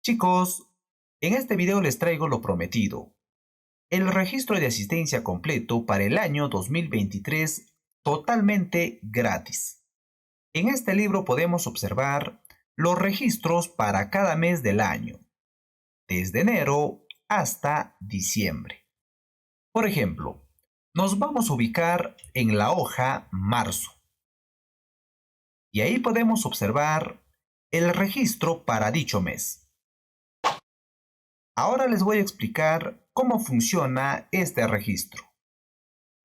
Chicos, en este video les traigo lo prometido, el registro de asistencia completo para el año 2023 totalmente gratis. En este libro podemos observar los registros para cada mes del año, desde enero hasta diciembre. Por ejemplo, nos vamos a ubicar en la hoja marzo y ahí podemos observar el registro para dicho mes. Ahora les voy a explicar cómo funciona este registro.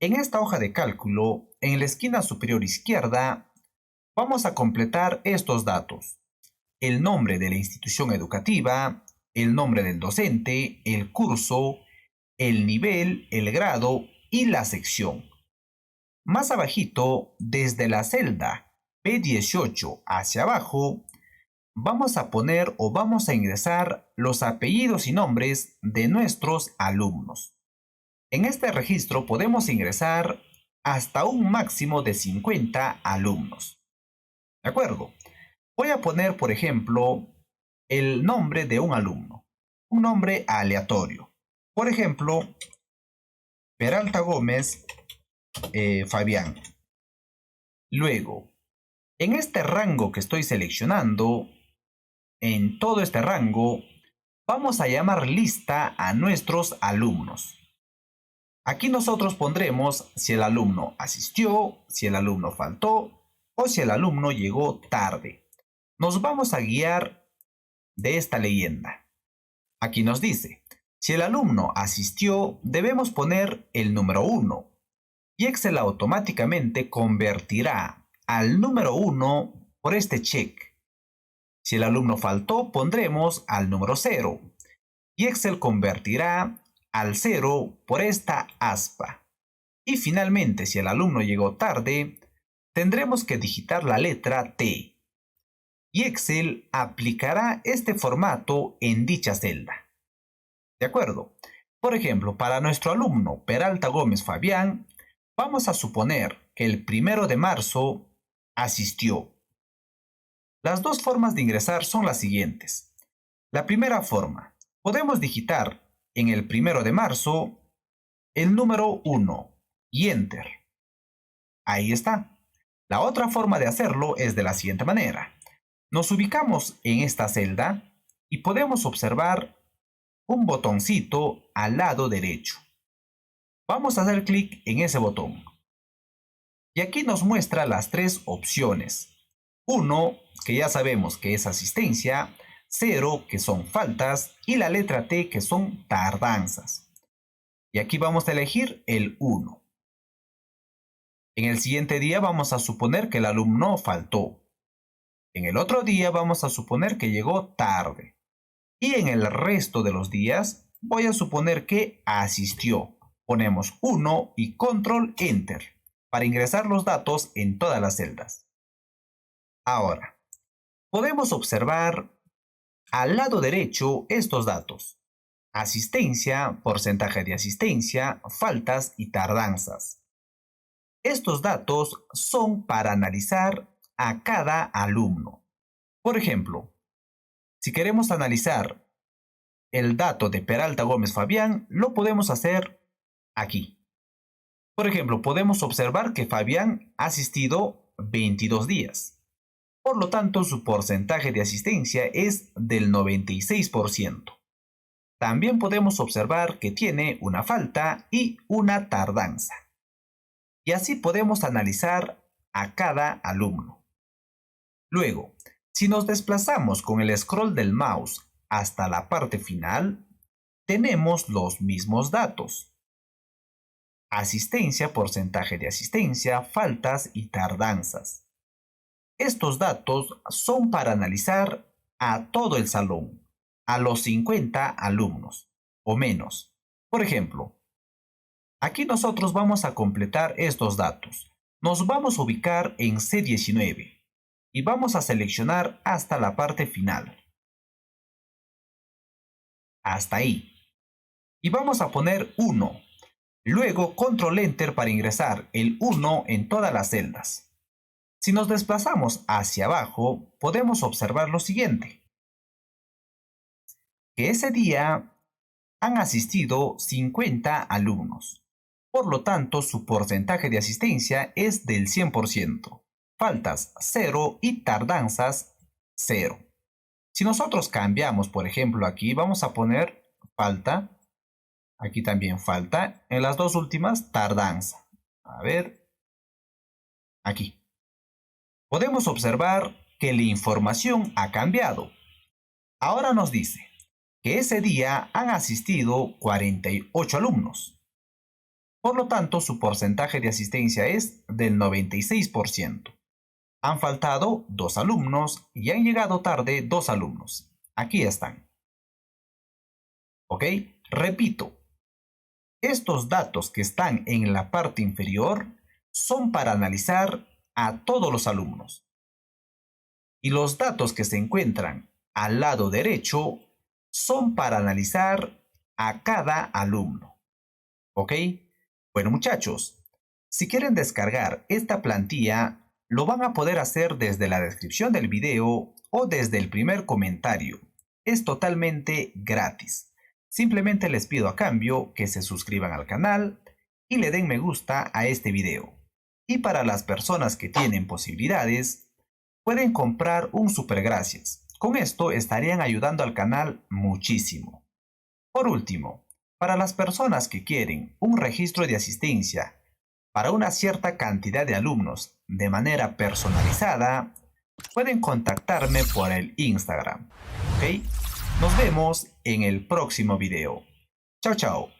En esta hoja de cálculo, en la esquina superior izquierda, vamos a completar estos datos: el nombre de la institución educativa, el nombre del docente, el curso, el nivel, el grado y la sección. Más abajito, desde la celda P18 hacia abajo, vamos a poner o vamos a ingresar los apellidos y nombres de nuestros alumnos. En este registro podemos ingresar hasta un máximo de 50 alumnos. ¿De acuerdo? Voy a poner, por ejemplo, el nombre de un alumno, un nombre aleatorio. Por ejemplo, Peralta Gómez Fabián. Luego, en este rango que estoy seleccionando, en todo este rango, vamos a llamar lista a nuestros alumnos. Aquí nosotros pondremos si el alumno asistió, si el alumno faltó o si el alumno llegó tarde. Nos vamos a guiar de esta leyenda. Aquí nos dice, si el alumno asistió, debemos poner el número 1 y Excel automáticamente convertirá al número 1 por este check. Si el alumno faltó, pondremos al número 0 y Excel convertirá al 0 por esta aspa. Y finalmente, si el alumno llegó tarde, tendremos que digitar la letra T. Y Excel aplicará este formato en dicha celda. ¿De acuerdo? Por ejemplo, para nuestro alumno Peralta Gómez Fabián, vamos a suponer que el 1 de marzo asistió. Las dos formas de ingresar son las siguientes. La primera forma, podemos digitar en el 1 de marzo el número 1 y Enter. Ahí está. La otra forma de hacerlo es de la siguiente manera. Nos ubicamos en esta celda y podemos observar un botoncito al lado derecho. Vamos a hacer clic en ese botón. Y aquí nos muestra las tres opciones. 1, que ya sabemos que es asistencia, 0, que son faltas, y la letra T, que son tardanzas. Y aquí vamos a elegir el 1. En el siguiente día vamos a suponer que el alumno faltó. En el otro día vamos a suponer que llegó tarde. Y en el resto de los días voy a suponer que asistió. Ponemos 1 y control enter para ingresar los datos en todas las celdas. Ahora, podemos observar al lado derecho estos datos: asistencia, porcentaje de asistencia, faltas y tardanzas. Estos datos son para analizar a cada alumno. Por ejemplo, si queremos analizar el dato de Peralta Gómez Fabián, lo podemos hacer aquí. Por ejemplo, podemos observar que Fabián ha asistido 22 días. Por lo tanto, su porcentaje de asistencia es del 96%. También podemos observar que tiene una falta y una tardanza. Y así podemos analizar a cada alumno. Luego, si nos desplazamos con el scroll del mouse hasta la parte final, tenemos los mismos datos: asistencia, porcentaje de asistencia, faltas y tardanzas. Estos datos son para analizar a todo el salón, a los 50 alumnos o menos. Por ejemplo, aquí nosotros vamos a completar estos datos. Nos vamos a ubicar en C19 y vamos a seleccionar hasta la parte final. Hasta ahí. Y vamos a poner 1. Luego control enter para ingresar el 1 en todas las celdas. Si nos desplazamos hacia abajo, podemos observar lo siguiente. que ese día han asistido 50 alumnos. Por lo tanto, su porcentaje de asistencia es del 100%. Faltas 0 y tardanzas 0. Si nosotros cambiamos, por ejemplo, aquí vamos a poner falta, aquí también falta, en las dos últimas tardanza. A ver, aquí. Podemos observar que la información ha cambiado. Ahora nos dice que ese día han asistido 48 alumnos. Por lo tanto, su porcentaje de asistencia es del 96%. Han faltado 2 alumnos y han llegado tarde 2 alumnos. Aquí están. ¿Ok? Repito, estos datos que están en la parte inferior son para analizar a todos los alumnos. Y los datos que se encuentran al lado derecho son para analizar a cada alumno. ¿Ok? Bueno, muchachos, si quieren descargar esta plantilla, lo van a poder hacer desde la descripción del video o desde el primer comentario. Es totalmente gratis. Simplemente les pido a cambio que se suscriban al canal y le den me gusta a este video. Y para las personas que tienen posibilidades, pueden comprar un super gracias. Con esto estarían ayudando al canal muchísimo. Por último, para las personas que quieren un registro de asistencia para una cierta cantidad de alumnos de manera personalizada, pueden contactarme por el Instagram. ¿Ok? Nos vemos en el próximo video. Chao, chao.